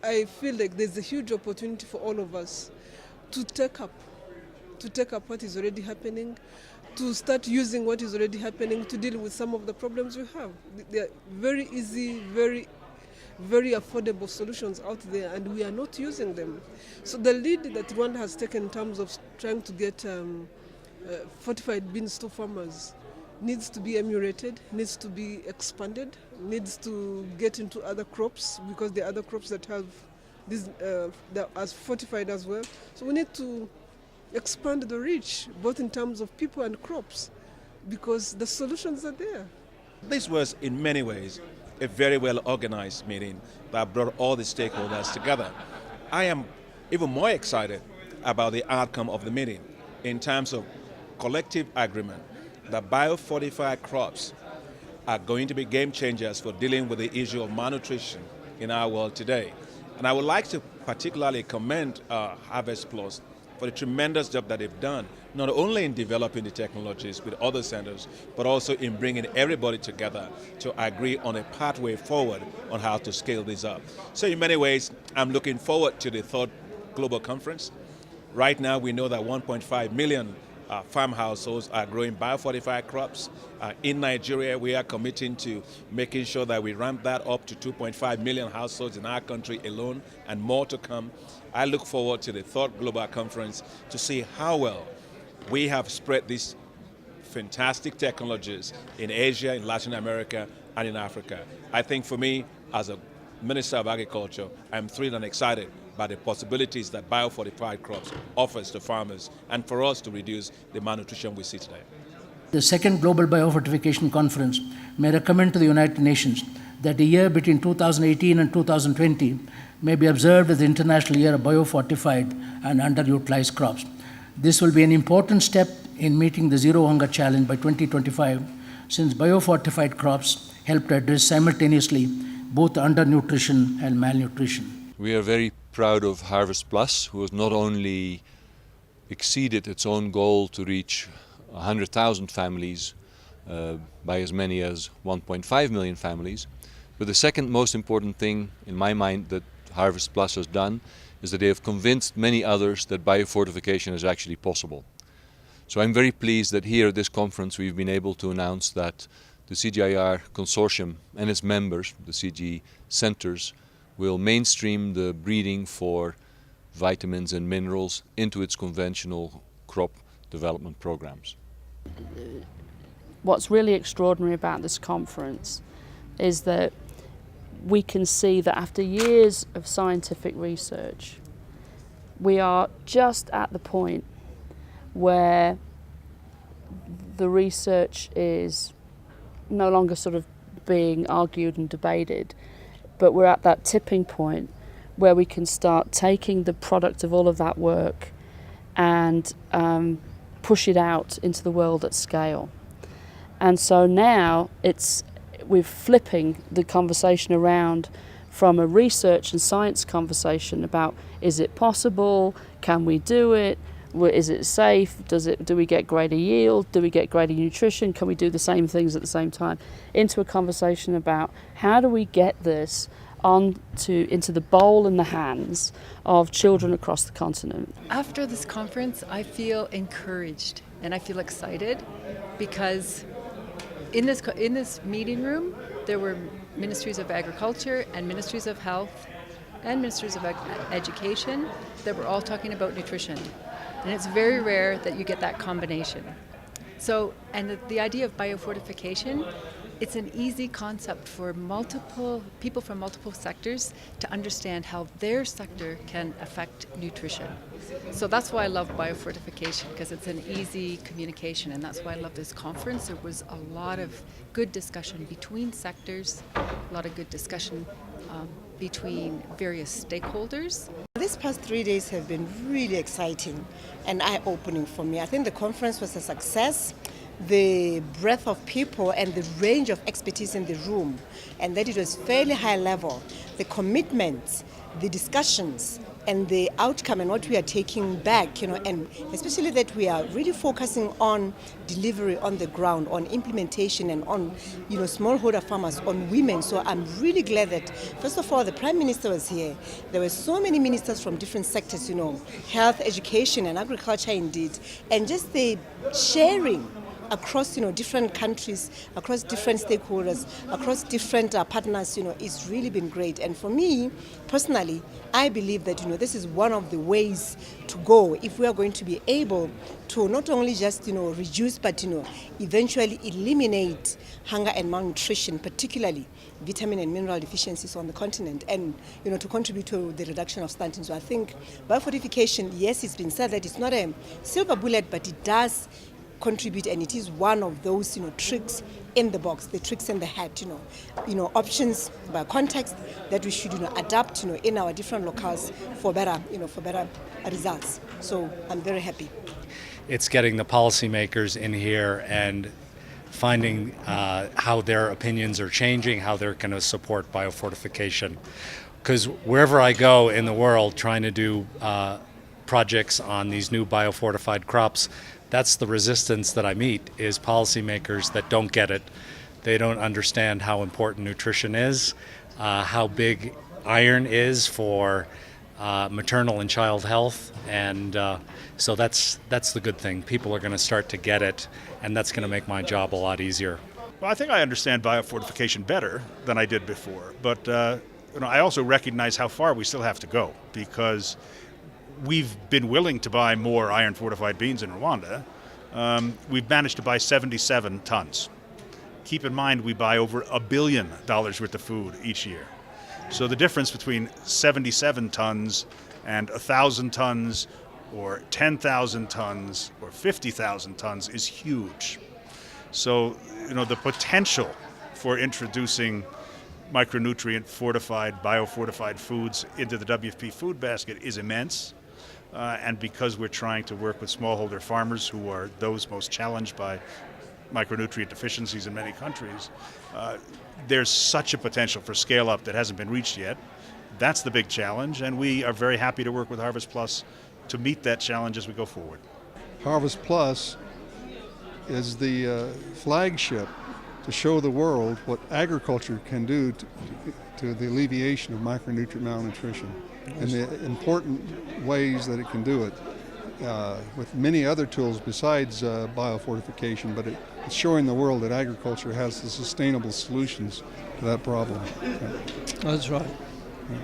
I feel like there's a huge opportunity for all of us to take up what is already happening, to start using what is already happening to deal with some of the problems we have. There are very easy, very affordable solutions out there, and we are not using them. So the lead that Rwanda has taken in terms of trying to get fortified beans to farmers needs to be emulated, needs to be expanded, needs to get into other crops, because there are other crops that have this that are fortified as well. So we need to expand the reach, both in terms of people and crops, because the solutions are there. This was, in many ways, a very well organized meeting that brought all the stakeholders together. I am even more excited about the outcome of the meeting in terms of collective agreement that biofortified crops are going to be game changers for dealing with the issue of malnutrition in our world today. And I would like to particularly commend Harvest Plus for the tremendous job that they've done, not only in developing the technologies with other centers, but also in bringing everybody together to agree on a pathway forward on how to scale this up. So in many ways, I'm looking forward to the third global conference. Right now, we know that 1.5 million farm households are growing biofortified crops. In Nigeria, we are committing to making sure that we ramp that up to 2.5 million households in our country alone, and more to come. I look forward to the third global conference to see how well we have spread these fantastic technologies in Asia, in Latin America, and in Africa. I think for me, as a Minister of Agriculture, I'm thrilled and excited by the possibilities that biofortified crops offers to farmers, and for us to reduce the malnutrition we see today. The second Global Biofortification Conference may recommend to the United Nations that the year between 2018 and 2020 may be observed as the International Year of Biofortified and Underutilized Crops. This will be an important step in meeting the Zero Hunger Challenge by 2025, since biofortified crops help to address simultaneously both undernutrition and malnutrition. We are very proud of Harvest Plus, who has not only exceeded its own goal to reach 100,000 families by as many as 1.5 million families, but the second most important thing in my mind that Harvest Plus has done is that they have convinced many others that biofortification is actually possible. So I'm very pleased that here at this conference we've been able to announce that the CGIAR Consortium and its members, the CG centers, will mainstream the breeding for vitamins and minerals into its conventional crop development programs. What's really extraordinary about this conference is that we can see that after years of scientific research, we are just at the point where the research is no longer sort of being argued and debated, but we're at that tipping point where we can start taking the product of all of that work and push it out into the world at scale. And so now we're flipping the conversation around from a research and science conversation about, is it possible, can we do it, is it safe, do we get greater yield, do we get greater nutrition, can we do the same things at the same time, into a conversation about how do we get this into the bowl and the hands of children across the continent. After this conference, I feel encouraged and I feel excited, because in this meeting room there were ministries of agriculture and ministries of health and ministries of education that were all talking about nutrition, and it's very rare that you get that combination. So, and the idea of biofortification, it's an easy concept for multiple people from multiple sectors to understand how their sector can affect nutrition. So that's why I love biofortification, because it's an easy communication, and that's why I love this conference. There was a lot of good discussion between sectors, a lot of good discussion between various stakeholders. These past 3 days have been really exciting and eye-opening for me. I think the conference was a success. The breadth of people and the range of expertise in the room, and that it was fairly high level. The commitments, the discussions, and the outcome and what we are taking back, and especially that we are really focusing on delivery on the ground, on implementation, and on, smallholder farmers, on women. So I'm really glad that, first of all, the Prime Minister was here. There were so many ministers from different sectors, health, education, and agriculture indeed, and just the sharing across different countries, across different stakeholders, across different partners, it's really been great. And for me personally, I believe that this is one of the ways to go if we are going to be able to not only just reduce, but eventually eliminate hunger and malnutrition, particularly vitamin and mineral deficiencies on the continent, and to contribute to the reduction of stunting. So I think biofortification, yes, it's been said that it's not a silver bullet, but it does contribute, and it is one of those tricks in the box, the tricks in the hat, options by context that we should adapt in our different locales for better results. So I'm very happy. It's getting the policymakers in here and finding how their opinions are changing, how they're going to support biofortification. Because wherever I go in the world trying to do projects on these new biofortified crops, that's the resistance that I meet, is policymakers that don't get it. They don't understand how important nutrition is, how big iron is for maternal and child health, and so that's the good thing. People are going to start to get it, and that's going to make my job a lot easier. Well, I think I understand biofortification better than I did before, but I also recognize how far we still have to go, because we've been willing to buy more iron-fortified beans in Rwanda. We've managed to buy 77 tons. Keep in mind, we buy over $1 billion worth of food each year. So the difference between 77 tons and 1,000 tons or 10,000 tons or 50,000 tons is huge. So, the potential for introducing micronutrient-fortified, biofortified foods into the WFP food basket is immense. And because we're trying to work with smallholder farmers who are those most challenged by micronutrient deficiencies in many countries, there's such a potential for scale-up that hasn't been reached yet. That's the big challenge, and we are very happy to work with Harvest Plus to meet that challenge as we go forward. Harvest Plus is the flagship to show the world what agriculture can do to the alleviation of micronutrient malnutrition and the important ways that it can do it with many other tools besides biofortification, but it's showing the world that agriculture has the sustainable solutions to that problem. That's right. Yeah.